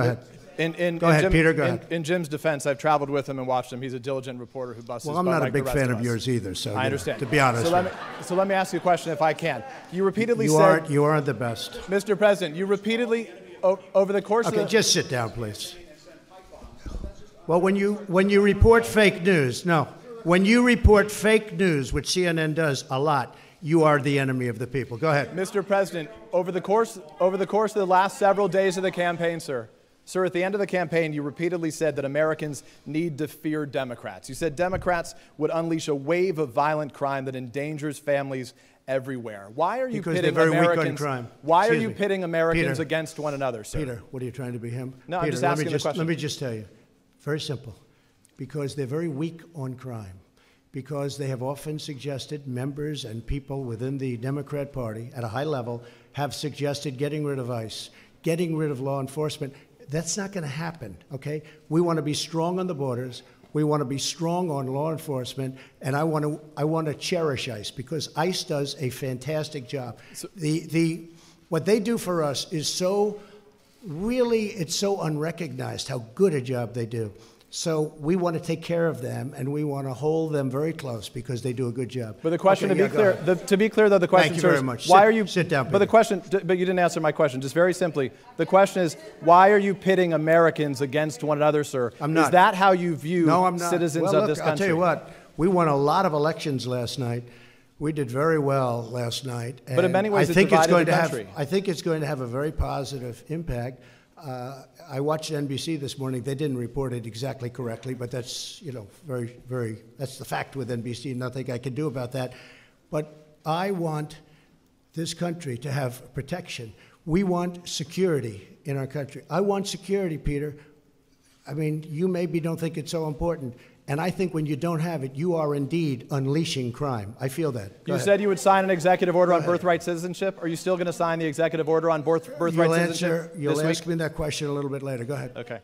Go ahead. Peter, go ahead. In Jim's defense, I've traveled with him and watched him. He's a diligent reporter who busts his butt. Well, I'm not like a big the rest fan of of us. yours either, so I understand. to be honest. So let me ask you a question if I can. You repeatedly said... You aren't the best. Mr. President, you repeatedly, over the course of the... Okay, just sit down, please. Well, when you report fake news, when you report fake news, which CNN does a lot, you are the enemy of the people. Go ahead. Mr. President, over the course of the last several days of the campaign, sir, at the end of the campaign, you repeatedly said that Americans need to fear Democrats. You said Democrats would unleash a wave of violent crime that endangers families everywhere. Why are you pitting Americans? Why are you pitting Americans against one another, sir? Peter, what are you trying to be him? No, Peter, I'm just asking the question. Let me just tell you, very simple, because they're very weak on crime. Because they have often suggested, members and people within the Democrat Party at a high level have suggested getting rid of ICE, getting rid of law enforcement. That's not going to happen, okay? We want to be strong on the borders. We want to be strong on law enforcement, and I want to cherish ICE because ICE does a fantastic job. So, what they do for us is it's so unrecognized how good a job they do. So we want to take care of them, and we want to hold them very close because they do a good job. But the question, to be clear, though, the question, Thank you very much. Why are you sit down? Peter. But you didn't answer my question. Just very simply, the question is, why are you pitting Americans against one another, sir? I'm not. Is that how you view citizens of this country? I'll tell you what. We won a lot of elections last night. We did very well last night. But in many ways, it divided the country. I think it's going to have a very positive impact. I watched NBC this morning. They didn't report it exactly correctly, but that's, that's the fact with NBC. Nothing I can do about that. But I want this country to have protection. We want security in our country. I want security, Peter. I mean, you maybe don't think it's so important. And I think when you don't have it, you are indeed unleashing crime. I feel that. You said you would sign an executive order on birthright citizenship. Are you still going to sign the executive order on birthright citizenship? You'll ask me that question a little bit later. Go ahead. Okay.